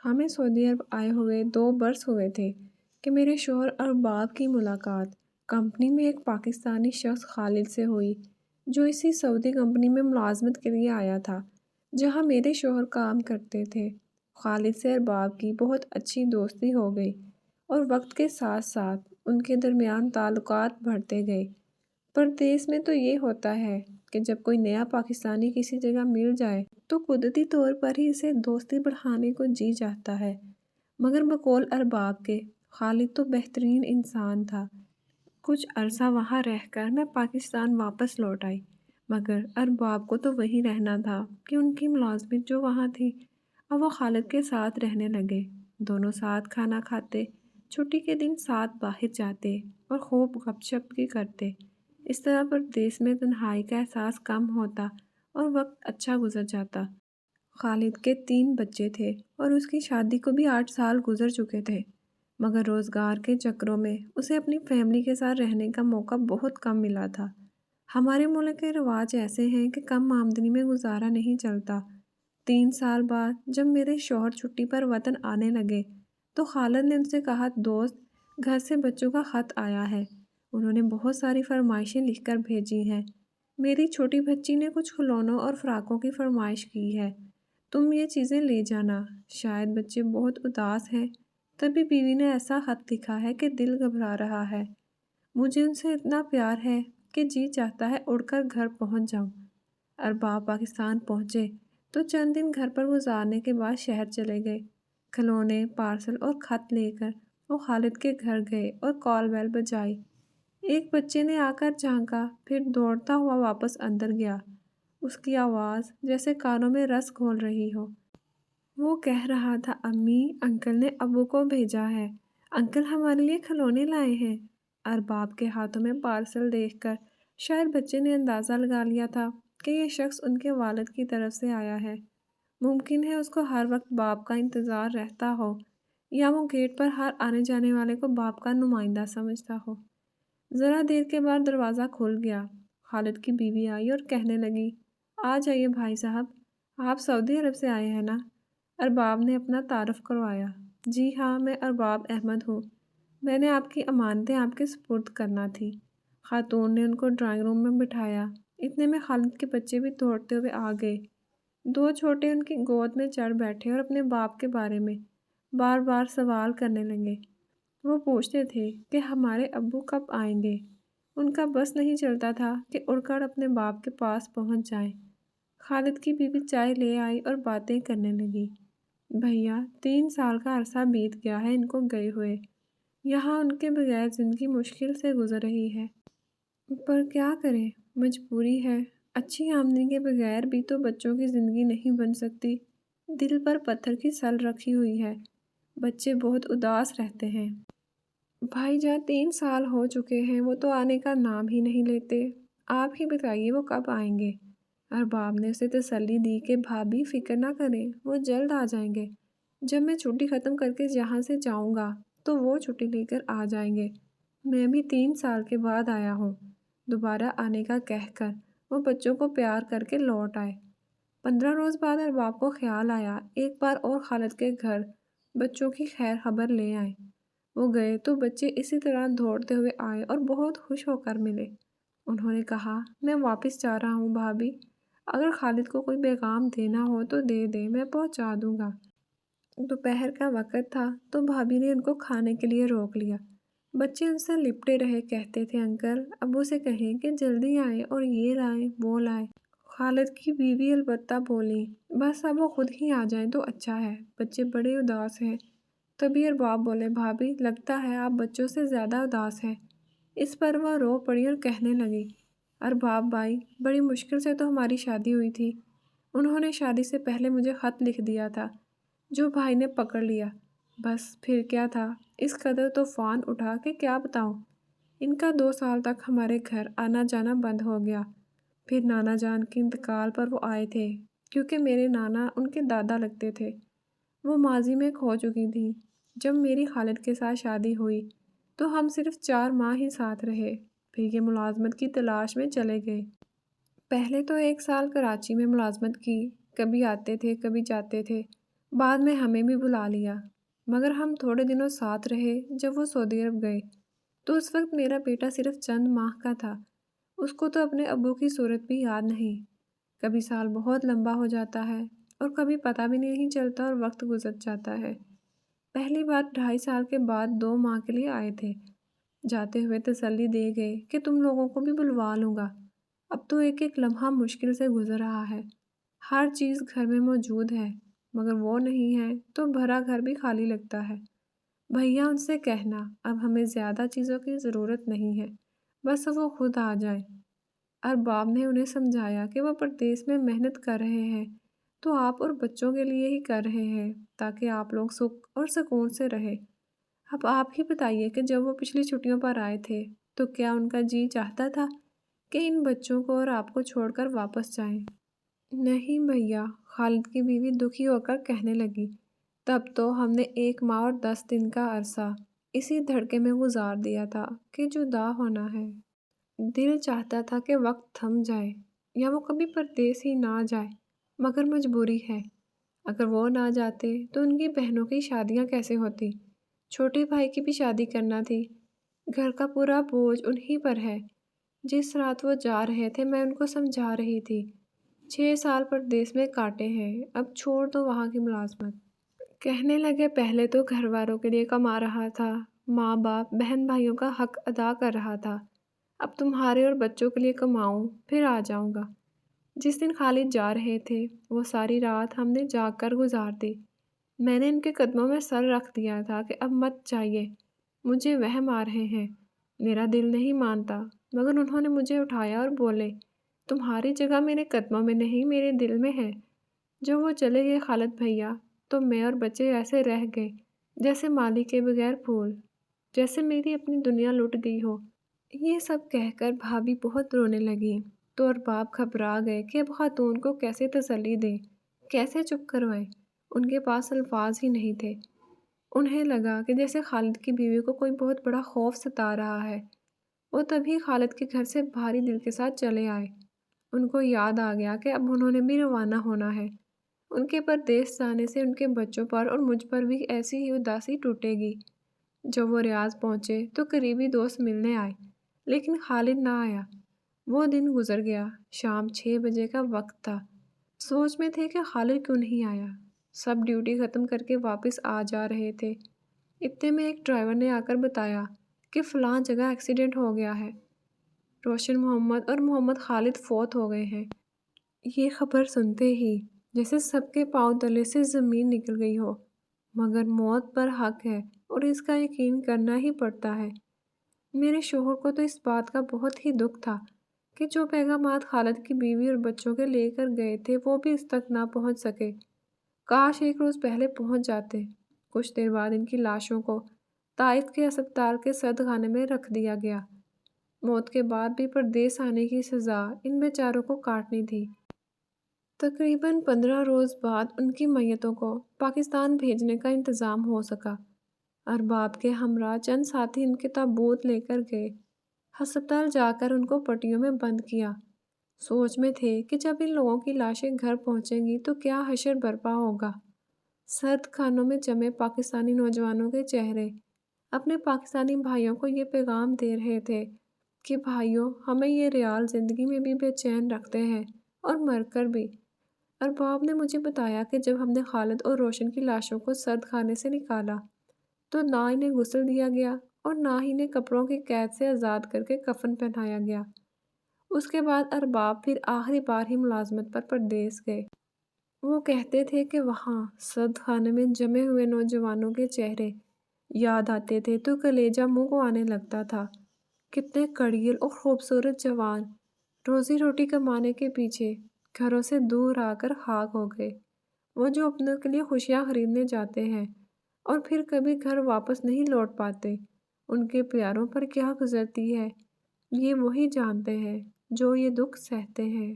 ہمیں سعودی عرب آئے ہوئے 2 برس ہوئے تھے کہ میرے شوہر اور باپ کی ملاقات کمپنی میں ایک پاکستانی شخص خالد سے ہوئی، جو اسی سعودی کمپنی میں ملازمت کے لیے آیا تھا جہاں میرے شوہر کام کرتے تھے۔ خالد سے ارباب کی بہت اچھی دوستی ہو گئی اور وقت کے ساتھ ساتھ ان کے درمیان تعلقات بڑھتے گئے۔ پردیس میں تو یہ ہوتا ہے کہ جب کوئی نیا پاکستانی کسی جگہ مل جائے تو قدرتی طور پر ہی اسے دوستی بڑھانے کو جی چاہتا ہے، مگر بقول ارباب کے خالد تو بہترین انسان تھا۔ کچھ عرصہ وہاں رہ کر میں پاکستان واپس لوٹ آئی، مگر ارباب کو تو وہیں رہنا تھا کہ ان کی ملازمت جو وہاں تھی۔ اب وہ خالد کے ساتھ رہنے لگے، دونوں ساتھ کھانا کھاتے، چھٹی کے دن ساتھ باہر جاتے اور خوب گپ شپ بھی کرتے۔ اس طرح پردیس میں تنہائی کا احساس کم ہوتا اور وقت اچھا گزر جاتا۔ خالد کے 3 بچے تھے اور اس کی شادی کو بھی 8 سال گزر چکے تھے، مگر روزگار کے چکروں میں اسے اپنی فیملی کے ساتھ رہنے کا موقع بہت کم ملا تھا۔ ہمارے ملک کے رواج ایسے ہیں کہ کم آمدنی میں گزارا نہیں چلتا۔ 3 سال بعد جب میرے شوہر چھٹی پر وطن آنے لگے تو خالد نے ان سے کہا، دوست، گھر سے بچوں کا خط آیا ہے، انہوں نے بہت ساری فرمائشیں لکھ کر بھیجی ہیں۔ میری چھوٹی بچی نے کچھ کھلونوں اور فراقوں کی فرمائش کی ہے، تم یہ چیزیں لے جانا۔ شاید بچے بہت اداس ہیں، تبھی بیوی نے ایسا خط لکھا ہے کہ دل گھبرا رہا ہے۔ مجھے ان سے اتنا پیار ہے کہ جی چاہتا ہے اڑ کر گھر پہنچ جاؤں۔ ارباب پاکستان پہنچے تو چند دن گھر پر گزارنے کے بعد شہر چلے گئے۔ کھلونے، پارسل اور خط لے کر وہ خالد کے گھر گئے اور کال بیل بجائی۔ ایک بچے نے آ کر جھانکا، پھر دوڑتا ہوا واپس اندر گیا۔ اس کی آواز جیسے کانوں میں رس گھول رہی ہو۔ وہ کہہ رہا تھا، امی، انکل نے ابو کو بھیجا ہے، انکل ہمارے لیے کھلونے لائے ہیں۔ ارباب کے ہاتھوں میں پارسل دیکھ کر شاید بچے نے اندازہ لگا لیا تھا کہ یہ شخص ان کے والد کی طرف سے آیا ہے۔ ممکن ہے اس کو ہر وقت باپ کا انتظار رہتا ہو، یا وہ گیٹ پر ہر آنے جانے والے کو باپ کا نمائندہ سمجھتا ہو۔ ذرا دیر کے بعد دروازہ کھل گیا۔ خالد کی بیوی آئی اور کہنے لگی، آ جائیے بھائی صاحب، آپ سعودی عرب سے آئے ہیں نا؟ ارباب نے اپنا تعارف کروایا۔ جی ہاں، میں ارباب احمد ہوں، میں نے آپ کی امانتیں آپ کے سپرد کرنا تھی۔ خاتون نے ان کو ڈرائنگ روم میں بٹھایا۔ اتنے میں خالد کے بچے بھی دوڑتے ہوئے آ گئے۔ 2 چھوٹے ان کی گود میں چڑھ بیٹھے اور اپنے باپ کے بارے میں بار بار سوال کرنے لگے۔ وہ پوچھتے تھے کہ ہمارے ابو کب آئیں گے۔ ان کا بس نہیں چلتا تھا کہ اڑ کر اپنے باپ کے پاس پہنچ جائیں۔ خالد کی بیوی چائے لے آئی اور باتیں کرنے لگی۔ بھیا، 3 سال کا عرصہ بیت گیا ہے ان کو گئے ہوئے، یہاں ان کے بغیر زندگی مشکل سے گزر رہی ہے، پر کیا کریں، مجبوری ہے۔ اچھی آمدنی کے بغیر بھی تو بچوں کی زندگی نہیں بن سکتی۔ دل پر پتھر کی سل رکھی ہوئی ہے، بچے بہت اداس رہتے ہیں۔ بھائی جان 3 سال ہو چکے ہیں، وہ تو آنے کا نام ہی نہیں لیتے، آپ ہی بتائیے وہ کب آئیں گے؟ ارباب نے اسے تسلی دی کہ بھابھی فکر نہ کریں، وہ جلد آ جائیں گے۔ جب میں چھٹی ختم کر کے یہاں سے جاؤں گا تو وہ چھٹی لے کر آ جائیں گے۔ میں بھی 3 سال کے بعد آیا ہوں۔ دوبارہ آنے کا کہہ کر وہ بچوں کو پیار کر کے لوٹ آئے۔ 15 روز بعد ارباب کو خیال آیا ایک بار اور خالد کے گھر بچوں کی خیر خبر لے آئے۔ وہ گئے تو بچے اسی طرح دوڑتے ہوئے آئے اور بہت خوش ہو کر ملے۔ انہوں نے کہا، میں واپس جا رہا ہوں بھابھی، اگر خالد کو کوئی پیغام دینا ہو تو دے دے، میں پہنچا دوں گا۔ دوپہر کا وقت تھا تو بھابھی نے ان کو کھانے کے لیے روک لیا۔ بچے ان سے لپٹے رہے، کہتے تھے، انکل ابو سے کہیں کہ جلدی آئیں اور یہ لائیں وہ لائیں۔ خالد کی بیوی البتہ بولی، بس اب وہ خود ہی آ جائیں تو اچھا ہے، بچے بڑے اداس ہیں۔ تبھی ارباب بولے، بھابھی، لگتا ہے آپ بچوں سے زیادہ اداس ہیں۔ اس پر وہ رو پڑی اور کہنے لگی، ارباب بھائی، بڑی مشکل سے تو ہماری شادی ہوئی تھی، انہوں نے شادی سے پہلے مجھے خط لکھ دیا تھا جو بھائی نے پکڑ لیا، بس پھر کیا تھا، اس قدر طوفان اٹھا کہ کیا بتاؤں۔ ان کا 2 سال تک ہمارے گھر آنا جانا بند ہو گیا۔ پھر نانا جان کے انتقال پر وہ آئے تھے، کیونکہ میرے نانا ان کے دادا لگتے تھے۔ وہ ماضی میں کھو چکی تھیں۔ جب میری خالد کے ساتھ شادی ہوئی تو ہم صرف 4 ماہ ہی ساتھ رہے، پھر یہ ملازمت کی تلاش میں چلے گئے۔ پہلے تو 1 سال کراچی میں ملازمت کی، کبھی آتے تھے کبھی جاتے تھے، بعد میں ہمیں بھی بلا لیا، مگر ہم تھوڑے دنوں ساتھ رہے۔ جب وہ سعودی عرب گئے تو اس وقت میرا بیٹا صرف چند ماہ کا تھا۔ اس کو تو اپنے ابو کی صورت بھی یاد نہیں۔ کبھی سال بہت لمبا ہو جاتا ہے اور کبھی پتہ بھی نہیں چلتا اور وقت گزر جاتا ہے۔ پہلی بار 2.5 سال کے بعد 2 ماہ کے لیے آئے تھے۔ جاتے ہوئے تسلی دے گئے کہ تم لوگوں کو بھی بلوا لوں گا۔ اب تو ایک ایک لمحہ مشکل سے گزر رہا ہے۔ ہر چیز گھر میں موجود ہے، مگر وہ نہیں ہے تو بھرا گھر بھی خالی لگتا ہے۔ بھیا ان سے کہنا اب ہمیں زیادہ چیزوں کی ضرورت نہیں ہے، بس وہ خود آ جائیں۔ ارباب نے انہیں سمجھایا کہ وہ پردیس میں محنت کر رہے ہیں تو آپ اور بچوں کے لیے ہی کر رہے ہیں، تاکہ آپ لوگ سکھ اور سکون سے رہیں۔ اب آپ ہی بتائیے کہ جب وہ پچھلی چھٹیوں پر آئے تھے تو کیا ان کا جی چاہتا تھا کہ ان بچوں کو اور آپ کو چھوڑ کر واپس جائیں؟ نہیں بھیا، خالد کی بیوی دکھی ہو کر کہنے لگی، تب تو ہم نے 1 ماہ اور 10 دن کا عرصہ اسی دھڑکے میں گزار دیا تھا کہ جدا ہونا ہے۔ دل چاہتا تھا کہ وقت تھم جائے یا وہ کبھی پردیس ہی نہ جائے، مگر مجبوری ہے۔ اگر وہ نہ جاتے تو ان کی بہنوں کی شادیاں کیسے ہوتی؟ چھوٹے بھائی کی بھی شادی کرنا تھی۔ گھر کا پورا بوجھ انہی پر ہے۔ جس رات وہ جا رہے تھے میں ان کو سمجھا رہی تھی، 6 سال پردیس میں کاٹے ہیں، اب چھوڑ دو وہاں کی ملازمت۔ کہنے لگے پہلے تو گھر والوں کے لیے کما رہا تھا، ماں باپ بہن بھائیوں کا حق ادا کر رہا تھا، اب تمہارے اور بچوں کے لیے کماؤں پھر آ جاؤں گا۔ جس دن خالد جا رہے تھے وہ ساری رات ہم نے جاگ کر گزار دی۔ میں نے ان کے قدموں میں سر رکھ دیا تھا کہ اب مت جائیے، مجھے وہم آ رہے ہیں۔ میرا دل نہیں مانتا، مگر انہوں نے مجھے اٹھایا اور بولے، تمہاری جگہ میرے قدموں میں نہیں میرے دل میں ہے۔ جب وہ چلے گئے خالد بھیا تو میں اور بچے ایسے رہ گئے جیسے مالی کے بغیر پھول، جیسے میری اپنی دنیا لٹ گئی ہو۔ یہ سب کہہ کر بھابھی بہت رونے لگی تو ارباب گھبرا گئے کہ اب خاتون کو کیسے تسلی دیں، کیسے چپ کروائیں۔ ان کے پاس الفاظ ہی نہیں تھے۔ انہیں لگا کہ جیسے خالد کی بیوی کو کوئی بہت بڑا خوف ستا رہا ہے۔ وہ تبھی خالد کے گھر سے بھاری دل کے ساتھ چلے آئے۔ ان کو یاد آ گیا کہ اب انہوں نے بھی روانہ ہونا ہے۔ ان کے پردیس جانے سے ان کے بچوں پر اور مجھ پر بھی ایسی ہی اداسی ٹوٹے گی۔ جب وہ ریاض پہنچے تو قریبی دوست ملنے آئے، لیکن خالد نہ آیا۔ وہ دن گزر گیا، شام 6 بجے کا وقت تھا۔ سوچ میں تھے کہ خالد کیوں نہیں آیا۔ سب ڈیوٹی ختم کر کے واپس آ جا رہے تھے، اتنے میں ایک ڈرائیور نے آ کر بتایا کہ فلاں جگہ ایکسیڈنٹ ہو گیا ہے، روشن محمد اور محمد خالد فوت ہو گئے ہیں۔ یہ خبر سنتے ہی جیسے سب کے پاؤں تلے سے زمین نکل گئی ہو، مگر موت پر حق ہے اور اس کا یقین کرنا ہی پڑتا ہے۔ میرے شوہر کو تو اس بات کا بہت ہی دکھ تھا کہ جو پیغامات خالد کی بیوی اور بچوں کے لے کر گئے تھے وہ بھی اس تک نہ پہنچ سکے۔ کاش ایک روز پہلے پہنچ جاتے۔ کچھ دیر بعد ان کی لاشوں کو طائف کے ہسپتال کے سرد خانے میں رکھ دیا گیا۔ موت کے بعد بھی پردیس آنے کی سزا ان بیچاروں کو کاٹنی تھی۔ تقریباً 15 روز بعد ان کی میتوں کو پاکستان بھیجنے کا انتظام ہو سکا۔ ارباب کے ہمراہ چند ساتھی ان کے تابوت لے کر گئے۔ ہسپتال جا کر ان کو پٹیوں میں بند کیا۔ سوچ میں تھے کہ جب ان لوگوں کی لاشیں گھر پہنچیں گی تو کیا حشر برپا ہوگا۔ سرد خانوں میں جمے پاکستانی نوجوانوں کے چہرے اپنے پاکستانی بھائیوں کو یہ پیغام دے رہے تھے کہ بھائیوں، ہمیں یہ ریال زندگی میں بھی بے چین رکھتے ہیں اور مر کر بھی۔ ارباب نے مجھے بتایا کہ جب ہم نے خالد اور روشن کی لاشوں کو سرد خانے سے نکالا تو نہ انہیں غسل دیا گیا اور نہ ہی انہیں کپڑوں کی قید سے آزاد کر کے کفن پہنایا گیا۔ اس کے بعد ارباب پھر آخری بار ہی ملازمت پر پردیس گئے۔ وہ کہتے تھے کہ وہاں سرد خانے میں جمے ہوئے نوجوانوں کے چہرے یاد آتے تھے تو کلیجہ منہ کو آنے لگتا تھا۔ کتنے کڑیل اور خوبصورت جوان روزی روٹی کمانے کے پیچھے گھروں سے دور آ کر خاک ہو گئے۔ وہ جو اپنوں کے لیے خوشیاں خریدنے جاتے ہیں اور پھر کبھی گھر واپس نہیں لوٹ پاتے، ان کے پیاروں پر کیا گزرتی ہے یہ وہی جانتے ہیں جو یہ دکھ سہتے ہیں۔